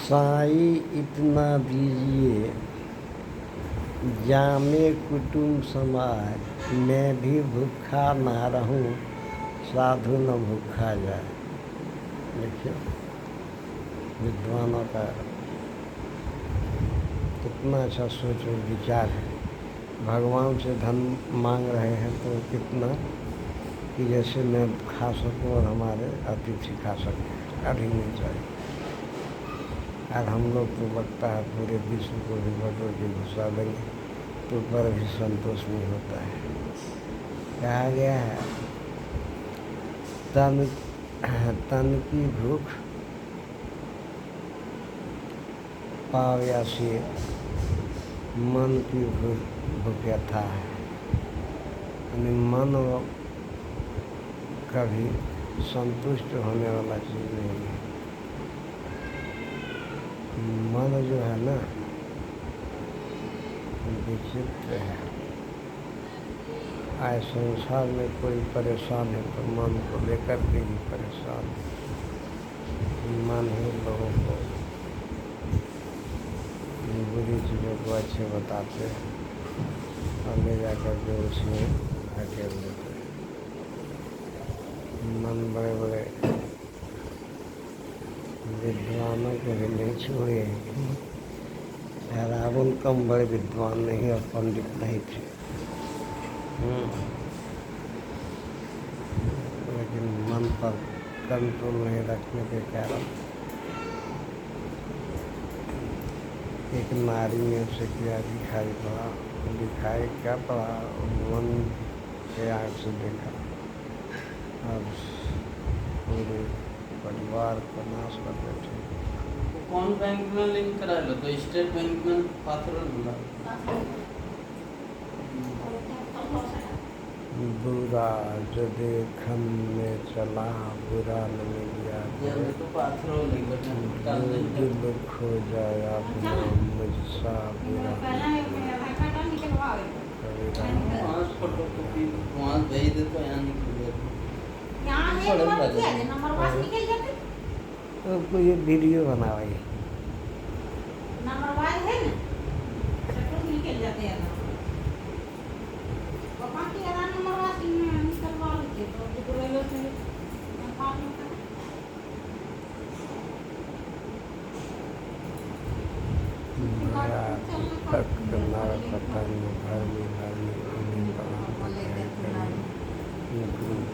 साईं इतना दीजिए जामे कुटुम्ब समाज, मैं भी भूखा ना रहूं साधु न भूखा जाए। देखिए विद्वानों का कितना अच्छा सोच और विचार है। भगवान से धन मांग रहे हैं तो कितना कि जैसे मैं खा सकूं और हमारे अतिथि खा सकें, अभी नहीं चाहिए। और हम लोग तो लगता है पूरे विश्व को भी बटोर के घुसा देंगे तो पर भी संतोष नहीं होता है। कहा गया है तन की भूख पाव्या से मन की भूख यथा है। यानी मन कभी संतुष्ट होने वाला चीज़ नहीं है। मन जो है ना विचित्र है। आज संसार में कोई परेशान है तो मन को लेकर के ही परेशान है। मन ही लोगों को बुरी चीज़ों को अच्छे बताते हैं और ले जाकर के उसमें धकेल देते हैं। मन बड़े बड़े विद्वानों को भी नहीं छोड़े। रावण कम बड़े विद्वान नहीं और पंडित नहीं थे, लेकिन मन पर कंट्रोल नहीं रखने के कारण एक नारी ने उसे क्या दिखाई क्या पड़ा, मन के आँख से देखा और पूरे परिवार को नाश कर बैठे। कौन बैंक में लिंक करा लो तो स्टेट बैंक में पात्र मिला। बुरा जो देखन में चला बुरा न मिल गया, तो पात्र दिल खो जाए अपना मुझसा बुरा। वहाँ भेज दे तो यहाँ तो ये वीडियो बनाओ, ये निकल जाते हैं ना बाकी आधार नंबर वासी में निकलवा लेते तो रेलवे से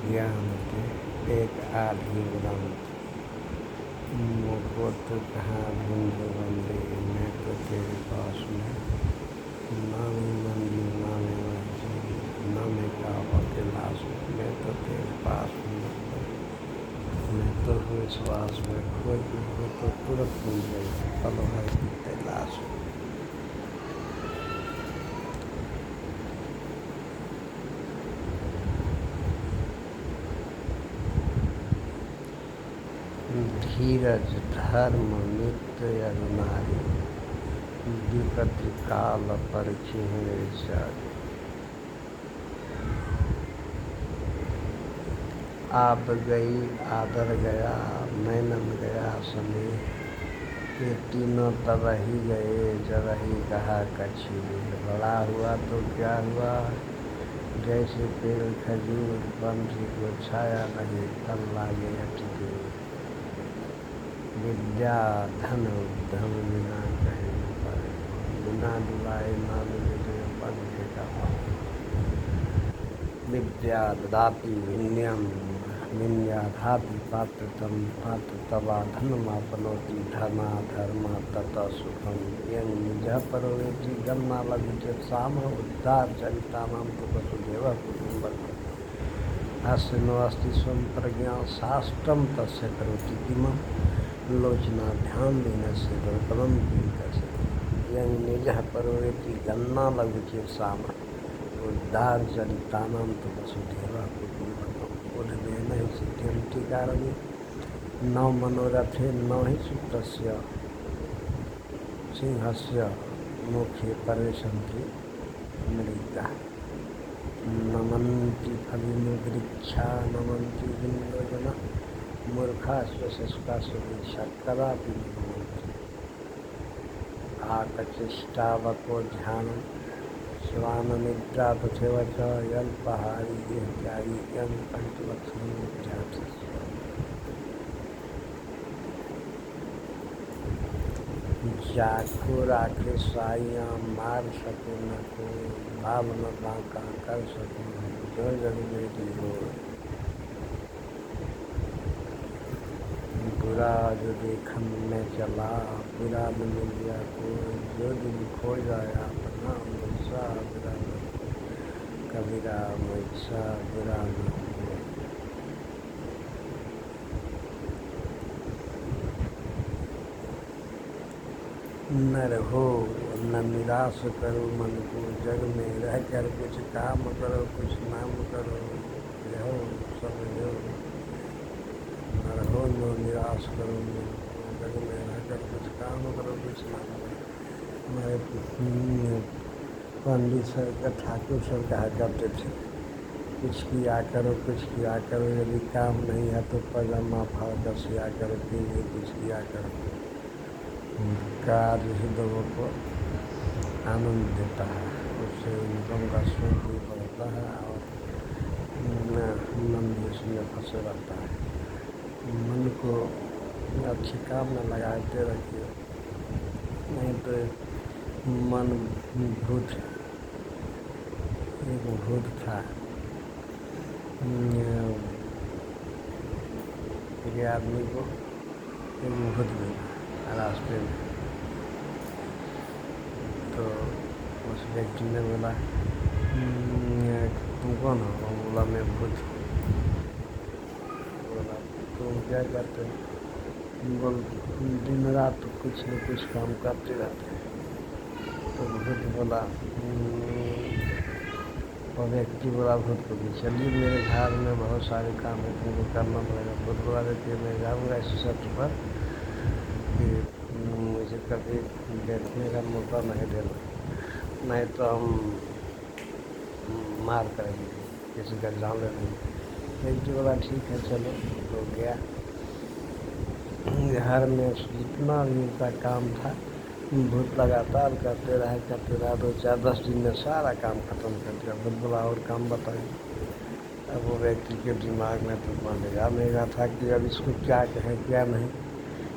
ज्ञान एक आधी ग्रंथ मुझको तो कहाँ ढूंढ बंदे, मैं तो तेरे पास में नामी मंदिर नामे मस्जिद नामे काबा के लाश में, मैं तो तेरे पास में, मैं तो विश्वास में खोज में हो तो तुरंत मिल गई पल भर की तलाश में। धीरज धर्म नित्य अरुणारी, विपत्ति काल परिचय आप गई आदर गया नैनन गया समेत, ये तीनों तब ही गए जब ही कहा कछी। बड़ा हुआ तो क्या हुआ, जैसे पेड़ खजूर बंसी को छाया नहीं फल लागे अटके। विद्या धन उद्यम बिना कहे न पाए, बिना दुलाए ना मिले पंखे का। विद्या ददाति विनयम विनयाधाति पात्रतम पात्रतवा धनमापनोति धर्मा धर्मा ततः सुखम। यं निजः परोवेति गन्ना लभिते साम उद्धार चरितानां तो वसुदेव कुटुम्बकम्। अस्य नो अस्ति स्वं प्रज्ञा साष्टम तस्य करोति किमम्। लोचना ध्यान देने से दुर्बलम की कैसे। यं निजः परोवेति गन्ना लभिते साम उद्धार चरितानां तो वसुदेव कुटुम्बकम्। उद्वेन हि सिद्ध्यन्ति कारणे न मनोरथे न हि सुप्तस्य सिंहस्य मुखे प्रवेशन्ति मृगाः। नमन्ति फलिनो वृक्षा नमन्ति विन्दोजना, मूर्खा स्वशस्का स्वदीक्षा कदापि नहीं नमन्ति। आकचिष्टावको ध्यानं स्वाननिद्रा तथैव च यल्पहारी देहत्यागी यं कंठलक्ष्मी विद्यार्थी। जाको राखे साइयाँ मार सके न कोई, भाव न बांका कर सके जो जग बेटी हो। बुरा जो देखन में चला बुरा न मिल गया कोई, जो दिल खो जाया अपना मुझसा बुरा न कबीरा मुझसा बुरा न हो। न रहो न निराश करो मन को, जग में रह कर कुछ काम करो कुछ नाम करो, रहो सब रहो। न रहो न निराश करो मन को, जग में रह कर कुछ काम करो कुछ नाम करो। हमारे पंडित सर का ठाकुर सर कहा करते थे, कुछ किया करो, यदि काम नहीं है तो पजामा फाड़ कर सिया करो, फिर भी कुछ किया करो। कार्य ही लोगों को आनंद देता है, उससे इनकम का स्रोत भी बढ़ता है और मन भी उसमें फंसे रहता है। मन को अच्छे काम में लगाते रखिए, नहीं तो मन भूत एक भूत था। एक आदमी को एक भूत मिला रास्ते में, तो उस व्यक्ति ने बोला तुम कौन हो? वो बोला मैं भूत। बोला तुम क्या करते हो? बोल दिन रात तो कुछ न कुछ काम करते रहते हैं। तो भूत बोला वो व्यक्ति बोला भूत को भी चलिए मेरे घर में बहुत सारे काम है तुमको करना पड़ेगा। भूत बोला देखिए मैं जाऊँगा इस शर्त पर कि मुझे कभी देखने का मौका नहीं देना, नहीं तो हम मार करेंगे, किसी का जान ले लेंगे। एक जो बोला ठीक है चलो, तो गया घर में जितना भी उनका काम था भूत लगातार करते रहे 2-4-10 दिन में सारा काम खत्म कर दिया। भूत बोला और काम बताइए। अब वो व्यक्ति के दिमाग में तो नहीं रहा था कि अब इसको क्या कहें क्या नहीं।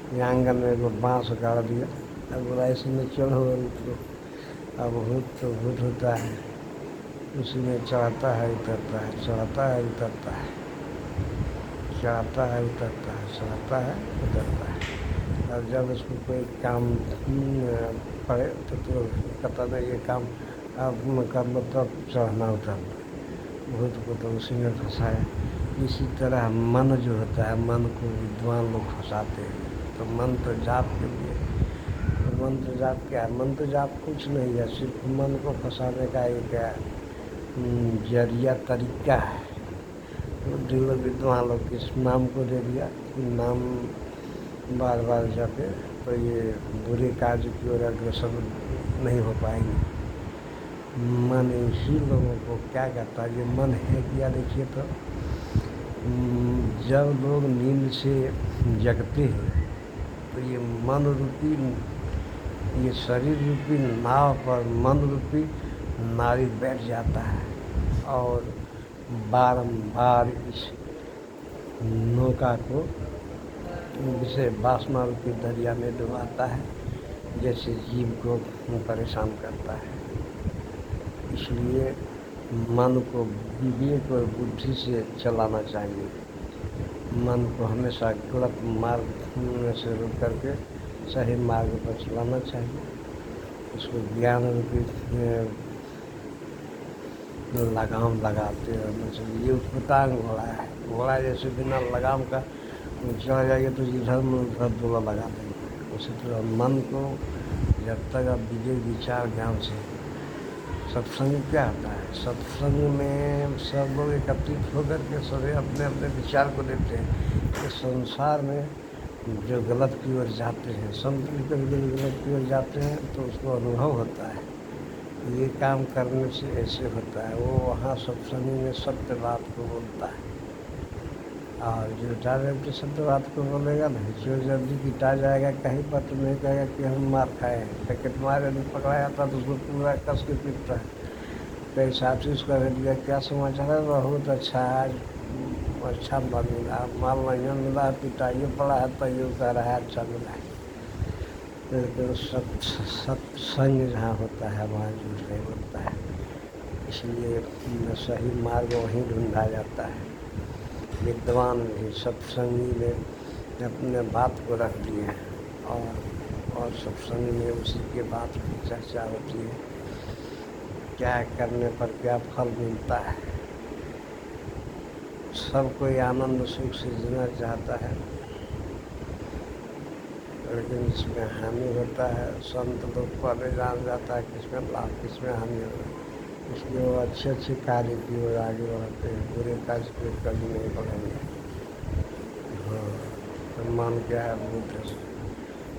यहाँ आंगन में वो बाँस गाड़ दिया, अब बोला इसमें चढ़ो उतरो। अब भूत तो भूत होता है, उसी में चढ़ता है उतरता है, चढ़ता है उतरता है, चढ़ता है उतरता है, चढ़ता है उतरता है। और जब उसको कोई काम पड़े तो कहता नहीं ये काम अब कर लो तब चढ़ना उतरना। भूत को तो उसी में फंसाया। इसी तरह मन जो होता है, मन को विद्वान लोग फंसाते हैं। तो मंत्र जाप के लिए, तो मंत्र जाप क्या है? मंत्र जाप कुछ नहीं है, सिर्फ मन को फंसाने का एक जरिया तरीका है। तो दिल विद्वान लोग इस नाम को दे दिया, नाम बार बार जपे तो ये बुरे कार्य की ओर अग्रसर नहीं हो पाएंगे। मन इसी लोगों को क्या कहता है, ये मन है क्या? देखिए तो जब लोग नींद से जगते हैं तो ये मन रूपी, ये शरीर रूपी नाव पर मन रूपी नारी बैठ जाता है और बारंबार इस नौका को जिसे वासना रूपी दरिया में डुबाता है, जैसे जीव को परेशान करता है। इसलिए मन को विवेक और बुद्धि से चलाना चाहिए। मन को हमेशा गलत मार्ग से रोक करके सही मार्ग पर चलाना चाहिए। उसको ज्ञान रूपी लगाम लगाते रहना चाहिए। ये उत्पटांग घोड़ा है, घोड़ा जैसे बिना लगाम का चढ़ जाएगा तो इधर में उधर दोला लगा देंगे। उसी तरह मन को जब तक आप विवेक विचार ज्ञान से, सत्संग क्या होता है? सत्संग में सब लोग एकत्रित होकर के सभी अपने अपने विचार को देते हैं कि संसार में जो गलत की ओर जाते हैं, संत भी कभी कभी गलत की ओर जाते हैं तो उसको अनुभव होता है ये काम करने से ऐसे होता है। वो वहाँ सत्संग में सत्य बात को बोलता है। और जो डायरेक्ट शब्द बात को बोलेगा ना, जो जल्दी गिटा जाएगा कहीं पर तो नहीं कहेगा कि हम मार खाए हैं। पैकेट मारे नहीं पकड़ा जाता तो उसको पूरा कस के पीटता है। कई साथी उसका दिया क्या समाचार है, बहुत अच्छा है, अच्छा मिला, माल नहीं मिला, पिटाइए पड़ा है तो ये कह रहा है अच्छा मिला है। लेकिन सत्संग जहाँ होता है वहाँ झूठ नहीं होता है, इसलिए सही मार्ग वहीं ढूंढा जाता है। विद्वान भी सत्संगी में अपने बात को रख दिए और सत्संग में उसी के बात की चर्चा होती है, क्या करने पर क्या फल मिलता है। सब कोई आनंद सुख से जीना चाहता है, लेकिन इसमें हानि होता है। संत लोग पहले जान जाता है किसमें लाभ किसमें हानि होगा, इसलिए वो अच्छे अच्छे कार्य की ओर आगे बढ़ते हैं, बुरे कार्य पे कभी नहीं बढ़ेंगे। हाँ, तो मन क्या है, भूत है।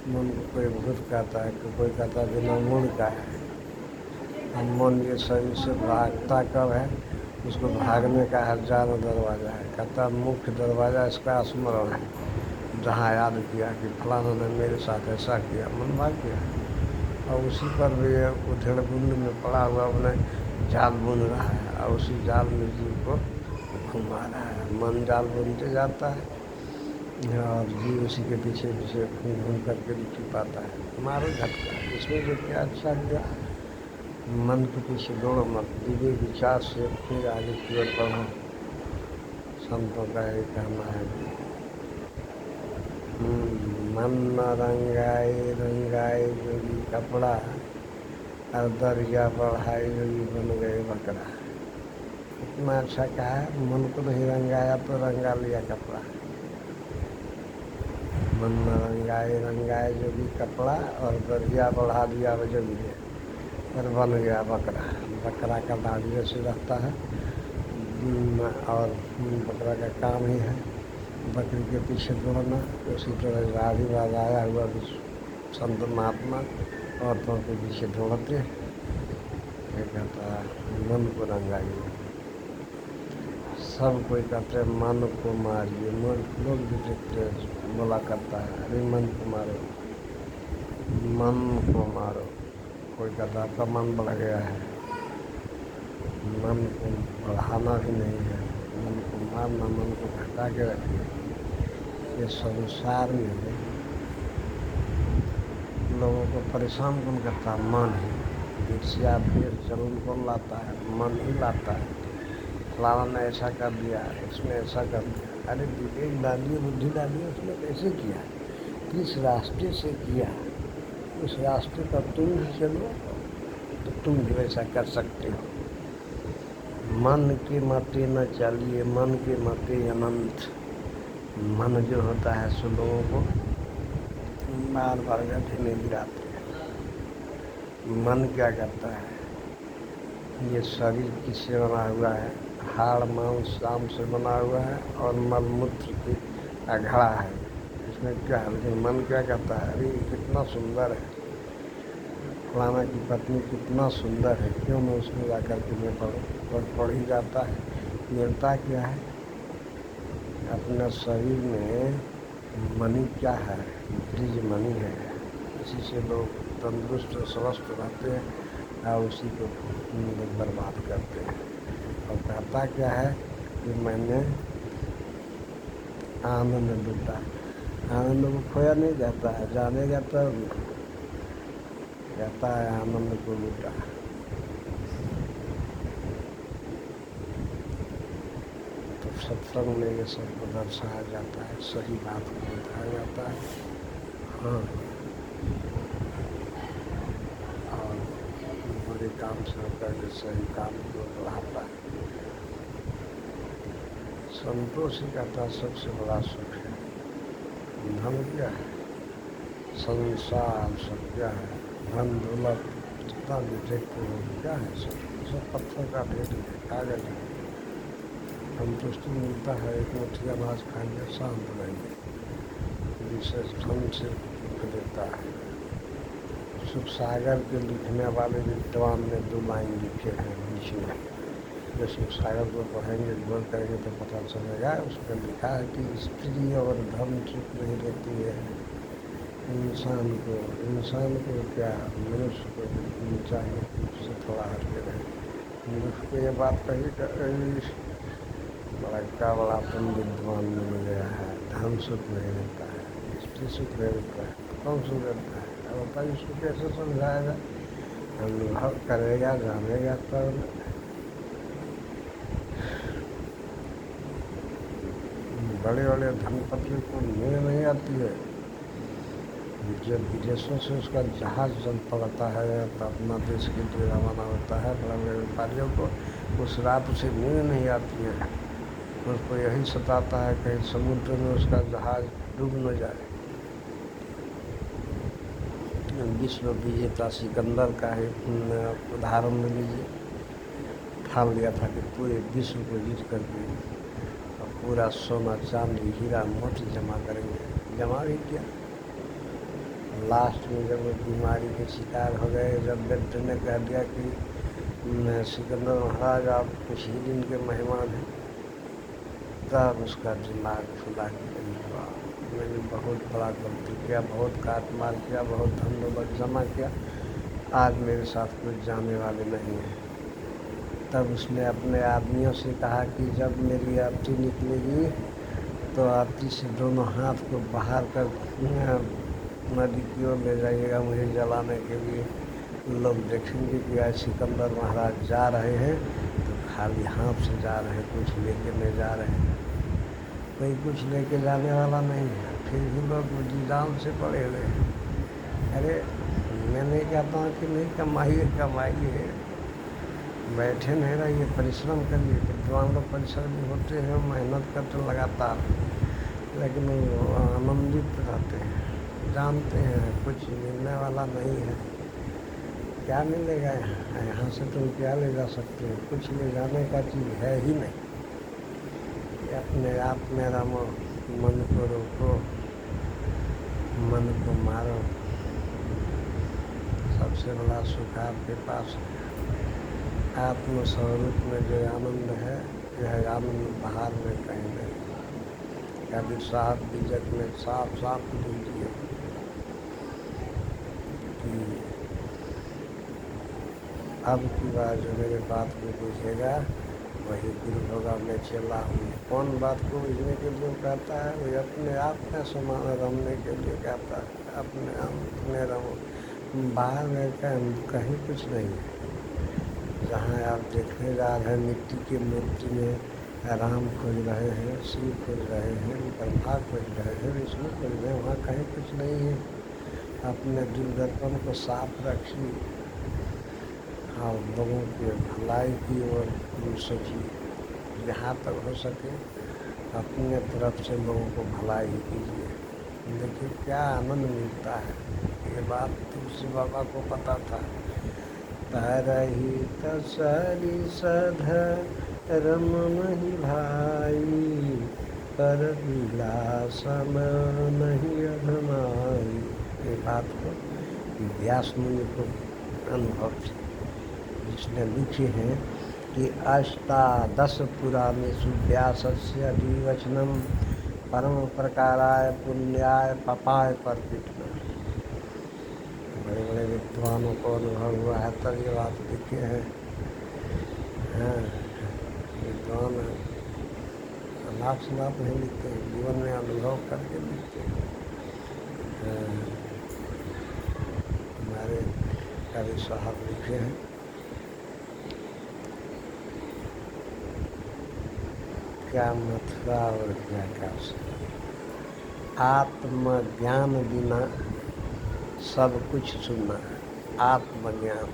मन को कोई भूत कहता है, कोई कहता है बिना मूल का है। हम मन ये शरीर से भागता कब है, उसको भागने का हजारों दरवाज़ा है। कहता मुख्य दरवाज़ा इसका स्मरण है, जहाँ याद किया कि फलाना ने मेरे साथ ऐसा किया, मन भाग गया। और उसी पर भी उधेड़ बुंद में पड़ा हुआ अपने जाल बुन रहा है, और उसी जाल में जीव को घुमा रहा है। मन जाल बुनते जाता है और जीव उसी के पीछे पीछे घूम करके लिखी पाता है। मारो झटका, इसमें जो क्या अच्छा किया, मन के पीछे दौड़ो मत, विवेक विचार से फिर आगे की ओर बढ़ो। संतों का ये कहना है। मन न रंगाए जोगी कपड़ा, और दरिया बढ़ाए जोगी बन गए बकरा। इतना अच्छा कहा है, मन को नहीं रंगाया तो रंगा लिया कपड़ा। मन न रंगाए जोगी कपड़ा, और दरिया बढ़ा दिया जोगी ने, और बन गया बकरा। बकरा का दाढ़ी ऐसे रहता है, और बकरा का काम ही है बकरी के पीछे दौड़ना। उसी तरह राधी आया हुआ भी संत महात्मा औरतों के पीछे दौड़ते हैं। कहता है मन को रंगाइए, सब कोई कहते हैं मन को मारिए। मन लोग भी देखते हैं, बोला करता है अरे मन को मारो, मन को मारो। कोई कहता है आपका मन बढ़ गया है, मन को बढ़ाना भी नहीं है, मन को मारना, मन को घटा के रखिए। ये संसार में लोगों को परेशान कौन करता है, मन ही। ईर्ष्या फिर जरूर कौन लाता है, मन ही लाता है। फलाना ने ऐसा कर दिया, इसमें ऐसा कर दिया। अरे विवेक डालिए, बुद्धि डालिए, उसने कैसे किया, किस रास्ते से किया, उस रास्ते पर तुम भी चलो तो तुम भी वैसा कर सकते हो। मन के मते न चलिए, मन के मते अनंत। मन जो होता है सो लोगों को बार बार गड्ढे में गिराते हैं। मन क्या करता है, ये शरीर किससे बना हुआ है, हाड़ मांस शाम से बना हुआ है, और मलमूत्र की घड़ा है। इसमें क्या है, लेकिन मन क्या करता है, अरे कितना सुंदर है, फलाना की पत्नी कितना सुंदर है, क्यों मैं उसमें जा कर के मैं पढ़ूँ। पढ़ ही जाता है। मिलता क्या है, अपना शरीर में मणि क्या है, ब्रिज मणि है। इसी से लोग तंदुरुस्त स्वस्थ रहते हैं और उसी को लोग बर्बाद करते हैं। और कहता क्या है कि मैंने आनंद लूटा। आनंद को खोया नहीं जाता है, जानेगा तब कहता है आनंद को लूटा। तो सत्संग में ये सब को दर्शाया जाता है, सही बात को बताया जाता है। हाँ, और बड़े काम से होकर के सही काम को बढ़ाता है। संतोष ही कहता है सबसे बड़ा सुख है। धन क्या है, संसार सब क्या है, धन दौलत जितना भी देखते हो क्या है, सब पत्थर का ढेर है, कागज है। संतुष्टि मिलता है, एक मुट्ठी अनाज खाएंगे शांत रहेंगे। विशेष धन से दुख देता है। सुख सागर के लिखने वाले विद्वान ने 2 लाइन लिखे हैं बीच में, जैसे सागर को पढ़ेंगे गौर करेंगे तो पता चलेगा। उसमें लिखा है कि स्त्री और धन सुख नहीं देती है इंसान को क्या, मनुष्य को चाहिए कि उससे थोड़ा हट के रहे। मनुष्य को ये बात कही बड़ा तुम विद्वान मिल गया है, धन सुख नहीं देता है, स्त्री सुख नहीं देता है, कौन सुख देता है? अब बताइए इसको कैसे समझाएगा? अनुभव करेगा, जानेगा तब। बड़े बड़े धनपतियों को नींद नहीं आती है, जब विदेशों से उसका जहाज चल पड़ता है तो अपना देश के लिए रवाना होता है, बड़े बड़े व्यापारियों को उस रात उसे नींद नहीं आती है। उसको यही सताता है कहीं समुद्र में उसका जहाज डूब न जाए। विश्व विजेता सिकंदर का ही उदाहरण ले लीजिए। ठान लिया था कि पूरे विश्व को जीत करके और पूरा सोना चांदी हीरा मोती जमा करेंगे। जमा भी किया। लास्ट में जब वो बीमारी के शिकार हो गए, जब डॉक्टर ने कह दिया कि सिकंदर महाराज आप कुछ ही दिन के मेहमान हैं, तब उसका दिमाग खुला कि मैंने बहुत बड़ा गलती किया, बहुत काट मार किया, बहुत धन दौलत जमा किया, आज मेरे साथ कुछ जाने वाले नहीं हैं। तब उसने अपने आदमियों से कहा कि जब मेरी आरती निकलेगी तो आरती से दोनों हाथ को बाहर कर नदी की ओर ले जाइएगा मुझे जलाने के लिए। लोग देखेंगे कि आज सिकंदर महाराज जा रहे हैं तो खाली हाथ से जा रहे हैं, कुछ लेके नहीं जा रहे हैं। कोई कुछ लेके जाने वाला नहीं है, फिर भी लोग जी जान से पड़े हुए हैं। अरे मैं नहीं कहता हूँ कि नहीं कमाइए, बैठे नहीं रहिए, परिश्रम करिए। विद्वान लोग परिश्रमी होते हैं, मेहनत करते लगातार, लेकिन वो आनंदित रहते हैं, जानते हैं कुछ मिलने वाला नहीं है। क्या मिलेगा यहाँ से तुम क्या ले जा सकते हो? कुछ ले जाने का चीज़ है ही नहीं। अपने आप में रमो, मन को रोको, मन को मारो, सबसे बड़ा सुख आपके पास है। आत्मस्वरूप में जो आनंद है यह आनंद बाहर में कहीं नहीं। कभी साहब की जग में साफ साफ लिख दिए कि अब की बार जो मेरे बात को पूछेगा वही गुरु होगा, मैं चला हूँ। कौन बात को बुझने के लिए कहता है? वही अपने आप में समान रमने के लिए कहता है। अपने आप में रमो, बाहर में कहीं कुछ नहीं है। जहाँ आप देखने जा रहे हैं मिट्टी की मूर्ति में राम खोज रहे हैं, शिव खोज रहे हैं, ब्रह्मा खोज रहे हैं, विष्णु खोज रहे हैं, वहाँ कहीं कुछ नहीं है। अपने दिल दर्पण को साफ रखिए और लोगों की भलाई की ओर सोचिए। जहाँ तक हो सके अपने तरफ से लोगों को भलाई ही कीजिए। देखिए क्या आनंद मिलता है। ये बात तुलसी बाबा को पता था। तरही तसरी सधर्म नहीं भाई, पर विलासम नहीं अधमाई। ये बात को व्यास मुनि को अनुभव थी, जिसने लिखे हैं कि अष्टादश पुराणेषु व्यासस्य अधिवचनम परम प्रकाराय पुण्याय पपाय पर्पितम। बड़े बड़े विद्वानों को अनुभव हुआ है तब ये बात लिखे हैं। विद्वान अनाप शनाप नहीं लिखते, जीवन में अनुभव करके लिखते हैं। हमारे कवि साहब लिखे हैं, क्या मथुरा और क्या काशी, आत्मज्ञान बिना सब कुछ सुनना है। आत्मज्ञान,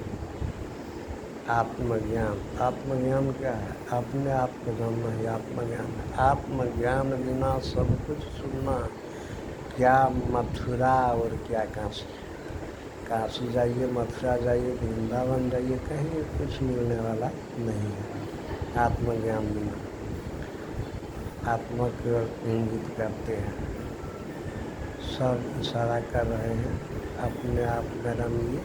आत्मज्ञान, आत्मज्ञान क्या है? अपने आप को जानना ही आत्मज्ञान है। आत्मज्ञान बिना सब कुछ सुनना, क्या मथुरा और क्या काशी। काशी जाइए, मथुरा जाइए, वृंदावन जाइए, कहीं कुछ मिलने वाला नहीं है आत्मज्ञान बिना। आत्मा की ओर इंगित करते हैं, सब इशारा कर रहे हैं अपने आप में रमिए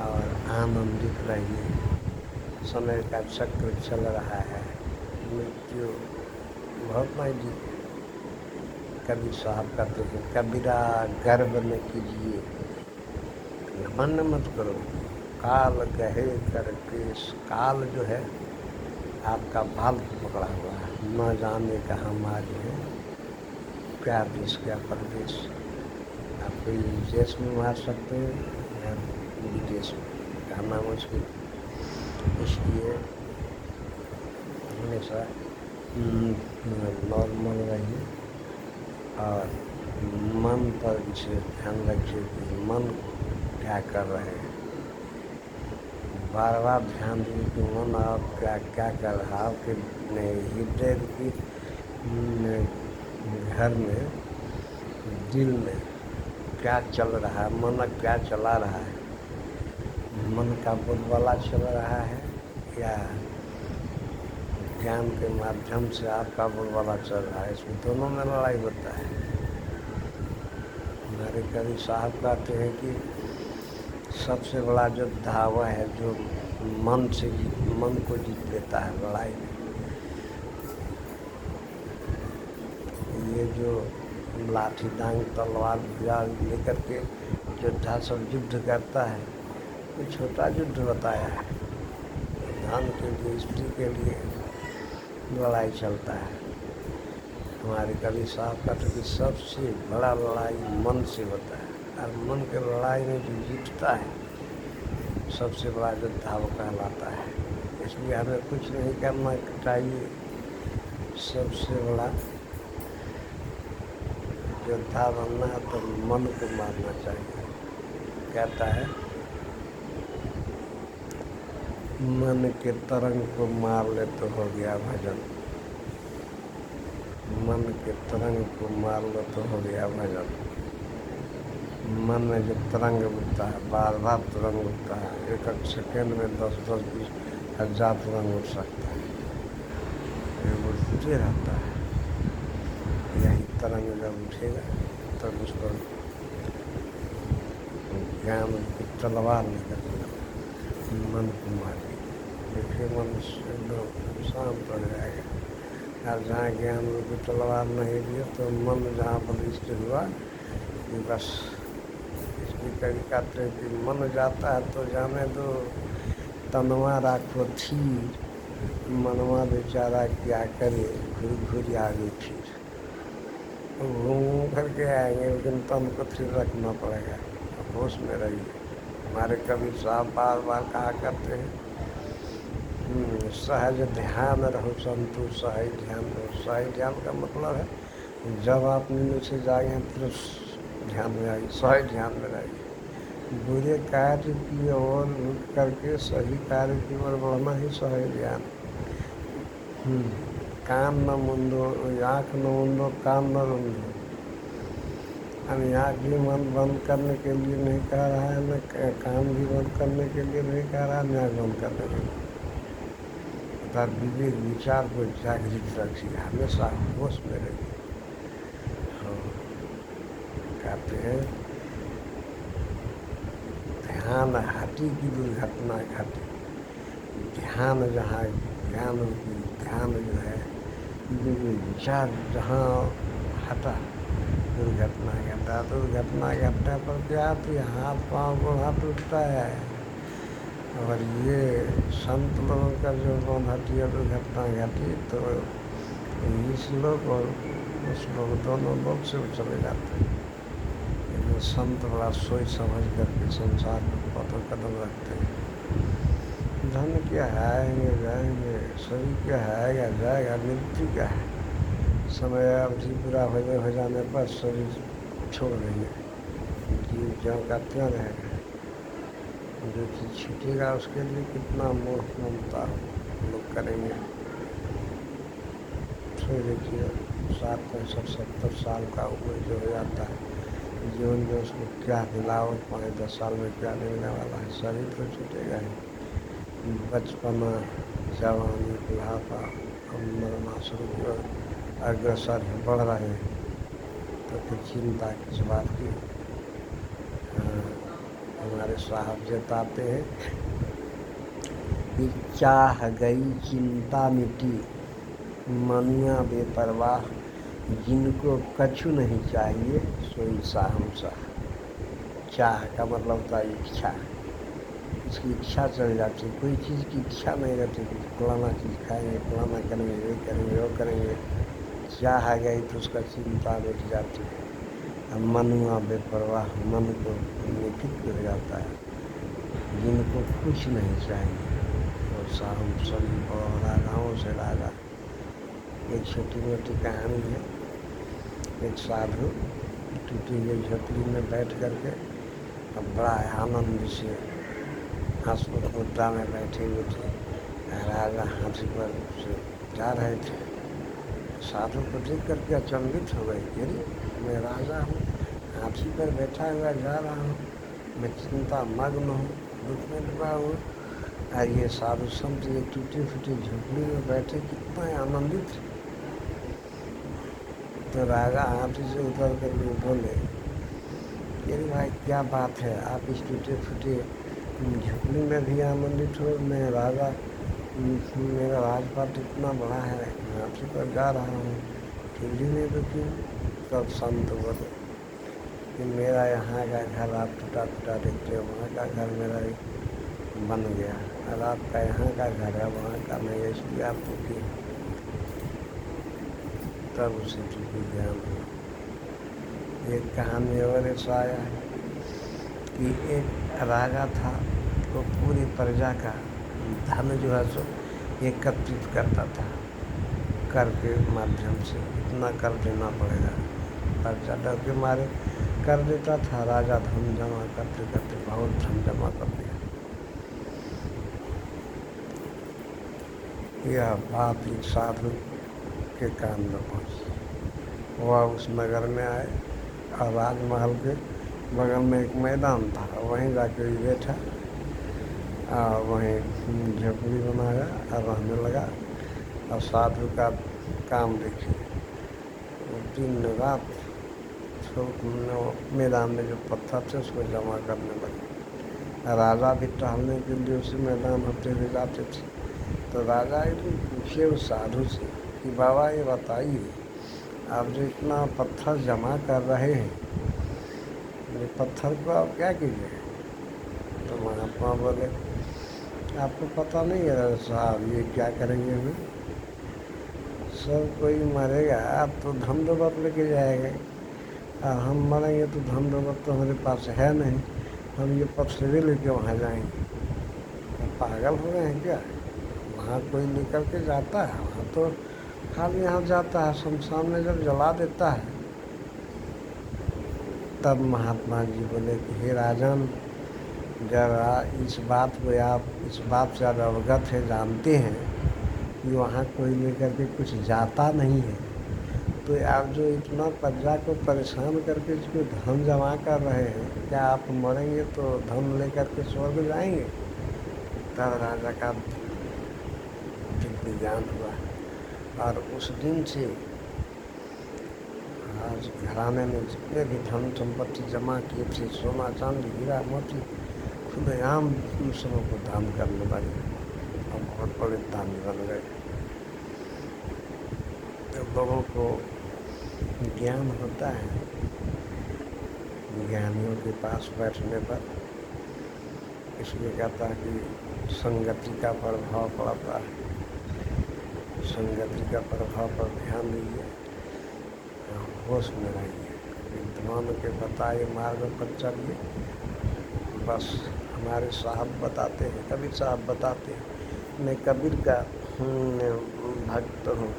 और आनंदित रहिए। समय का चक्र चल रहा है, मृत्यु बहुत नजदीक है। कबीर साहब कहते हैं, कबीरा गर्व न कीजिए, घमंड मत करो, काल कहे कर केस। काल जो है आपका बाल पकड़ा हुआ है, न जाने कहाँ मारे है, क्या देश क्या परदेश। आप कोई देश में मार सकते हैं या विदेश में, कहना मुश्किल। इसलिए हमेशा नॉर्मल रहिए और मन पर विशेष ध्यान रखिए कि मन क्या कर रहे हैं। बार बार ध्यान दीजिए कि मन आप क्या क्या कर रहा है। आपके हृदय की घर में, दिल में क्या चल रहा है, मन क्या चला रहा है। मन का बोलबाला चल रहा है या ज्ञान के माध्यम से आपका बोलबाला चल रहा है। इसमें दोनों में लड़ाई होता है। हमारे कवि साहब कहते हैं कि सबसे बड़ा जो धावा है जो मन को जीत लेता है लड़ाई में। ये जो लाठी डांग तलवार लेकर के योद्धा सब युद्ध करता है, ये छोटा युद्ध बताया है। धन के लिए, स्त्री के लिए लड़ाई चलता है। हमारे कवि साहब का तो कि सबसे बड़ा लड़ाई मन से होता है, और मन के लड़ाई में जो जीतता है सबसे बड़ा योद्धा वो कहलाता है। इसलिए हमें कुछ नहीं करना चाहिए, सबसे बड़ा योद्धा बनना है तो मन को मारना चाहिए। कहता है, मन के तरंग को मार ले तो हो गया भजन। मन के तरंग को मार लो तो हो गया भजन। मन में जो तरंग उठता है, बार बार तरंग उठता है, एक एक सेकेंड में 10-10, 20 हजार तरंग उठ सकता है, ये उठते रहता है। यही तरंग जब उठेगा तब उसको ज्ञान की तलवार निकल मन को मारेगी। देखिए मन एकदम शांत हो जाएगा। और जहाँ ज्ञान रूपी तलवार नहीं दिया तो मन जहाँ बलिष्ठ हुआ कि बस। इसलिए कभी कहते हैं कि मन जाता है तो जाने दो, तनवा राखो थीर, मनवा बेचारा क्या करे, घुर आगे फिर। घूम करके आएंगे लेकिन तन को स्थिर रखना पड़ेगा, होश में रहिए। हमारे कबीर साहब बार बार कहा करते हैं, सहज ध्यान रहो संतु, सहज ध्यान रहो। सहज ध्यान का मतलब है जब आप नींद से जाएंगे तो ध्यान में आइए, सहज ध्यान में रहिए। बुरे कार्य की ओर रुक करके सही कार्य की ओर बढ़ना ही सहज ध्यान। कान न मुंदो, आँख न मुंदो, कान न रुंदो। हम आँख भी बंद करने के लिए नहीं कह रहा है, न कान भी बंद करने के लिए नहीं कह रहा है, न आँख बंद करने के लिए। अर्थात विवेक विचार को जागृत रखिए, हमेशा होश में रहिए। कहते हैं ध्यान हटी की दुर्घटना घटी। ध्यान जहाँ ज्ञान की ध्यान जो है, विचार जहाँ हटा दुर्घटना घटा। दुर्घटना घटने पर क्या आती है, हाथ पाँव को हाथ उठता है। और ये संत लोगों का जो मन हटी है दुर्घटना घटी तो इस लोग और उस लोग दोनों लोग से चले जाते हैं। लेकिन संत बड़ा सोच समझ करके संसार में पौधों कदम रखते हैं। धन क्या है, आएंगे जाएंगे, शरीर क्या है, आएगा जाएगा, मृत्यु क्या है। समय अवधि पूरा हो जाने पर शरीर छोड़ देंगे, जीव ज्यों का त्यों रहेगा। जो चीज़ छूटेगा उसके लिए कितना मोह ममता लोग करेंगे। तो देखिए 60-65 साल का उम्र जो हो जाता है, जीवन में उसको क्या मिलाओ, 5-10 साल में क्या मिलने वाला है। शरीर तो छूटेगा ही। बचपना, जवानी, बुढ़ापा, मरना शुरू की ओर अग्रसर बढ़ रहे हैं तो फिर चिंता किस बात की। हमारे साहब जताते हैं कि चाह गई चिंता मिटी, मनुआ बेपरवाह, जिनको कछु नहीं चाहिए सोई साहमशाह। चाह का मतलब होता है इच्छा, इसकी इच्छा चल जाती, कोई चीज़ की इच्छा नहीं रहती कि फलाना चीज़ खाएंगे, फलाना करेंगे, ये करेंगे, वो करेंगे। चाह गई तो उसका चिंता मिट जाती है। अब मनुआ बेपरवाह, मन को निफिक्र हो जाता है, जिनको कुछ नहीं चाहिए और साहम सभी रागाओं से रागा। एक छोटी मोटी कहानी है। एक साधु टूटी हुई झोपड़ी में बैठ करके अब बड़ा आनंद से हंसमुख मुद्रा में बैठे हुए थे। राजा हाथी पर से जा रहे थे। साधु को देख करके अचंभित हो गए, अरे मैं राजा हूँ, हाथी पर बैठा हुआ जा रहा हूँ, मैं चिंता मग्न हूँ, दुख में डूबा हूँ, और ये साधु संत ये टूटी फूटी झोपड़ी में बैठे कितना आनंदित। तो राजा हाथी से उतर करके बोले, अरे भाई क्या बात है, आप इस टूटे फूटे झोपड़ी में भी आनंदित हो, मैं राजा, मेरा राजपाट इतना बड़ा है, मैं हाथी पर जा रहा हूँ, फिर भी नहीं तो क्यों। तब संत बोले कि मेरा यहाँ का घर आप टूटा फूटा देखते हो, वहाँ का घर मेरा बन गया, और आपका यहाँ का घर है, वहाँ का नहीं है, इसलिए आपको क्यों। तब उसे टूटी ज्ञान हुआ। एक कहानी और ऐसा आया है कि एक राजा था, तो पूरी प्रजा का धन जो है सो एकत्रित करता था, कर के माध्यम से इतना कर देना पड़ेगा, प्रजा डर के मारे कर देता था। राजा धन जमा करते करते बहुत धन जमा कर दिया। यह बात एक साधु के कान में पहुँची। वह उस नगर में आए और राजमहल के बगल में एक मैदान था, वहीं जाके बैठा और वहीं झोपड़ी बनाया और रहने लगा। और साधु का काम देखिए, दिन रात मैदान में जो पत्थर थे उसको जमा करने लगे। राजा भी टहलने के लिए उसी मैदान होते हुए जाते थे। तो राजा एक दिन पूछे उस साधु से कि बाबा ये बताइए, आप जो इतना पत्थर जमा कर रहे हैं, ये पत्थर को आप क्या कीजिए। तो महात्मा बोले, आपको पता नहीं है साहब ये क्या करेंगे, हमें सब कोई मरेगा, आप तो धन दौलत लेके जाएंगे, और हम मरेंगे तो धन दौलत तो हमारे पास है नहीं, हम ये पत्थर लेके वहाँ जाएंगे। पागल हो गए हैं क्या, वहाँ कोई निकल के जाता है, वहाँ तो खाली यहाँ जाता है, शमशान में जब जला देता है। तब महात्मा जी बोले कि हे राजन, जरा इस बात को आप इस बात से आप अवगत है, जानते हैं कि वहाँ कोई लेकर के कुछ जाता नहीं है, तो आप जो इतना प्रजा को परेशान करके इसको धन जमा कर रहे हैं, क्या आप मरेंगे तो धन लेकर के स्वर्ग जाएंगे। तब राजा का दिव्य ज्ञान हुआ, और उस दिन से आज घराने में जितने भी धन संपत्ति जमा किए थे, सोना चांदी हीरा मोती, खुलेआम उन सबों को दान करने लगे और बहुत बड़े दानी बन गए। तो लोगों को ज्ञान होता है, ज्ञानियों के पास बैठने पर, इसलिए कहता है कि संगति का प्रभाव पड़ता है, संगति का प्रभाव पर ध्यान दीजिए, होश में रहिए, विद्वान के बताए मार्ग पर चलिए। बस हमारे साहब बताते हैं, कबीर साहब बताते हैं, मैं कबीर का भक्त हूँ,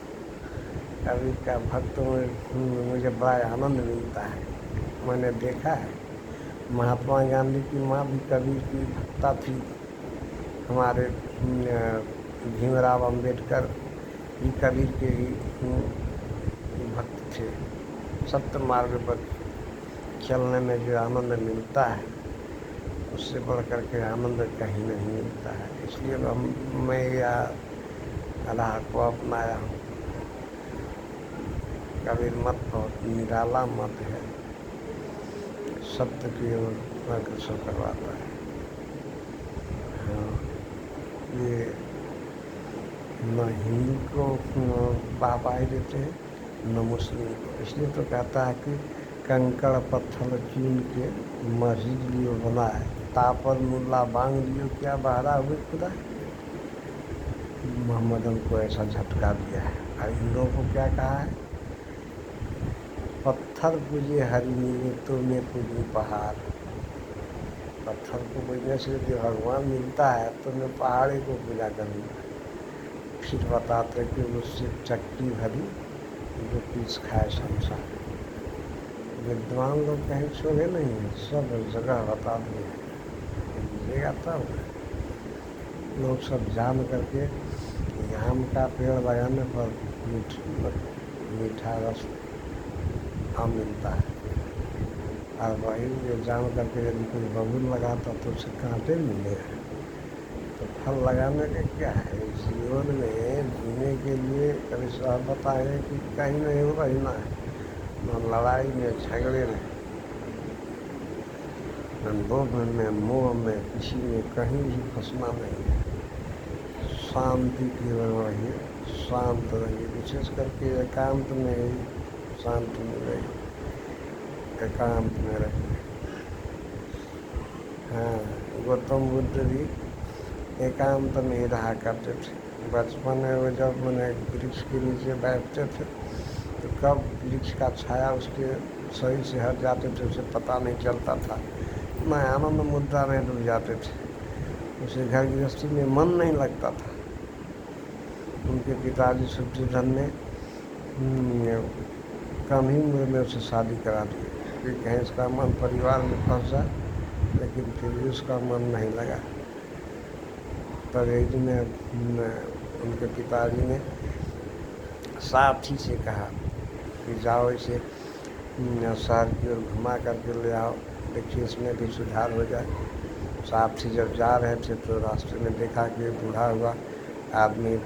कबीर का भक्त हूँ, मुझे बड़ा आनंद मिलता है। मैंने देखा है, महात्मा गांधी की माँ भी कबीर की भक्ता थी, हमारे भीमराव अंबेडकर भी कबीर के ही भक्त थे। सत्य मार्ग पर चलने में जो आनंद मिलता है, उससे बढ़ कर के आनंद कहीं नहीं मिलता है। इसलिए मैं यह राह को अपनाया हूँ। कबीर मत बहुत निराला मत है, सत्य की ओर अग्रसर करवाता है। हाँ, ये न हिंदू को वाहवाही देते हैं न मुस्लिम को। इसलिए तो कहता है कि कंकड़ पत्थर चून के मस्जिद लियो बनाए, तापर मुल्ला बांग लियो क्या बहरा हुए खुदा। मोहम्मद को ऐसा झटका दिया है। और इन लोगों को क्या कहा है, पत्थर पूजे हरि नीले तो मैं पूजू पहाड़। पत्थर को पूजने से जो भगवान मिलता है तो मैं पहाड़ी को पूजा करूँगा। फिर बताते कि उससे चक्की भरी जो पीस खाए संसार। विद्वान लोग कहीं छोड़े नहीं हैं, सब जगह बता दिए हैं। मिलेगा तब लोग सब जान करके आम का पेड़ लगाने पर मीठा रस आम मिलता है, और वही जो जान करके यदि कोई बबूल लगाता तो उसे कांटे मिलेगा। तो फल लगाने का क्या है, जीवन में जीने के लिए कभी साहब बताए कि कहीं नहीं रहना है, न लड़ाई में झगड़े में, न लोभ में मोह में, किसी में कहीं भी फंसना नहीं है। शांति केवल रहिए, शांत रहिए, विशेष करके एकांत में ही शांति मिलेगी। एकांत में रहिए। हाँ, गौतम बुद्ध भी एकांत में ही रहा करते थे। बचपन में वो जब मैंने वृक्ष के नीचे बैठते थे तो कब वृक्ष का छाया उसके शरीर से हट जाते थे उसे पता नहीं चलता था। मैं आनंद मुद्रा में डूब जाते थे, उसे घर गृहस्थी में मन नहीं लगता था। उनके पिताजी शुद्धिधन ने कम ही उम्र में उसे शादी करा दी कि कहीं इसका मन परिवार में फंस जाए, लेकिन फिर भी उसका मन नहीं लगा। तब एक दिन उनके पिताजी ने साथी से कहा कि जाओ इसे शहर की ओर घुमा करके ले आओ, देखिए इसमें भी सुधार हो जाए। साथी जब जा रहे थे तो रास्ते में देखा कि बूढ़ा हुआ आदमी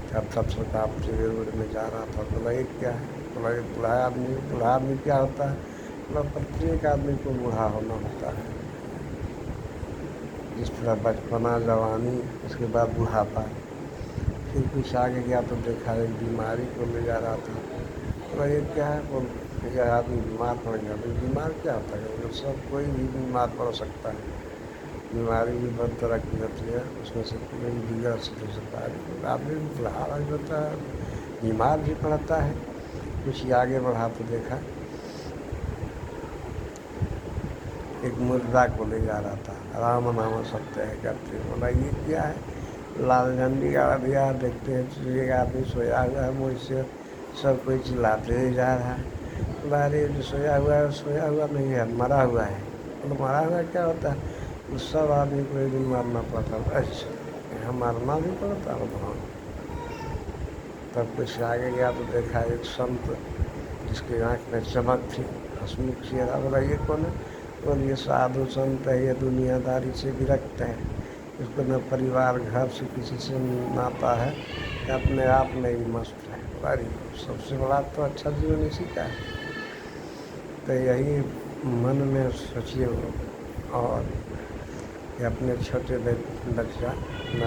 थर काँपते हुए रोड में जा रहा था। बोला ये क्या है? बोला ये बूढ़ा आदमी क्या होता है? बोला प्रत्येक आदमी को बूढ़ा होना होता है। जिस तरह बचपना, जवानी, उसके बाद बुढ़ापा। फिर कुछ आगे गया तो देखा एक बीमारी को ले जा रहा था। बोला ये क्या है? बोल यह आदमी बीमार पड़ गया। तो बीमार क्या होता है? मतलब सब कोई भी बीमार पड़ सकता है। बीमारी भी बहुत तरह की होती है, उसमें से कोई भी बिगड़ हो सकता है। आदमी बुढ़ा होता है, बीमार भी पड़ता है। कुछ ही आगे बढ़ा तो देखा एक मुर्दा को ले जा रहा था, राम नाम सत्य है करते। बोला ये क्या है? लाल झंडी गाड़ा दिया, देखते हैं एक आदमी सोया हुआ है, मुझसे सब कोई चिल्लाते ही जा रहा है। बोला अरे जो सोया हुआ नहीं है, मरा हुआ है। बोला मरा हुआ क्या होता है? तो सब आदमी को एक दिन मरना पड़ता है। अच्छा यहाँ मरना भी पड़ता है? हाँ। तब कुछ आगे गया तो देखा एक संत जिसकी आँख में चमक थी, हंसमुख चेहरा। बोला ये कौन है? और ये साधु संत है, ये दुनियादारी से विरक्त है, इसको न परिवार घर से किसी से नाता है, अपने आप में ही मस्त है। अरे सबसे बड़ा तो अच्छा जीवन इसी का है। तो यही मन में सोचिए और कि अपने छोटे बच्चा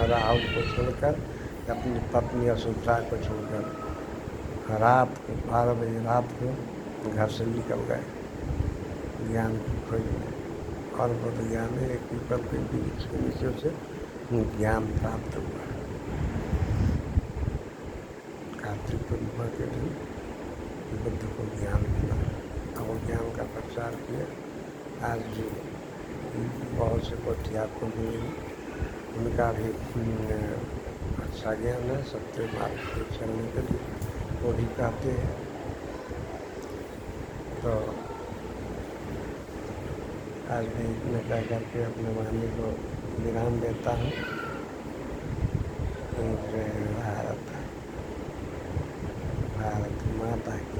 राहुल को छोड़कर, अपनी पत्नी असुधा को छोड़कर रात को 12 बजे रात को घर से निकल गए ज्ञान की खोज में। और वो ज्ञान है एक पीपल के वृक्ष के नीचे से ज्ञान प्राप्त हुआ। कार्तिक पूर्णिमा के दिन बुद्ध को ज्ञान मिला और वो ज्ञान का प्रचार किया। आज भी बहुत से कोठियार को मिले, उनका भी अच्छा ज्ञान है, सत्य मार्ग पे चलने के लिए वो भी कहते हैं। तो आज भी मैं कह करके अपने वाणी को विराम देता हूँ। जय भारत, भारत माता की।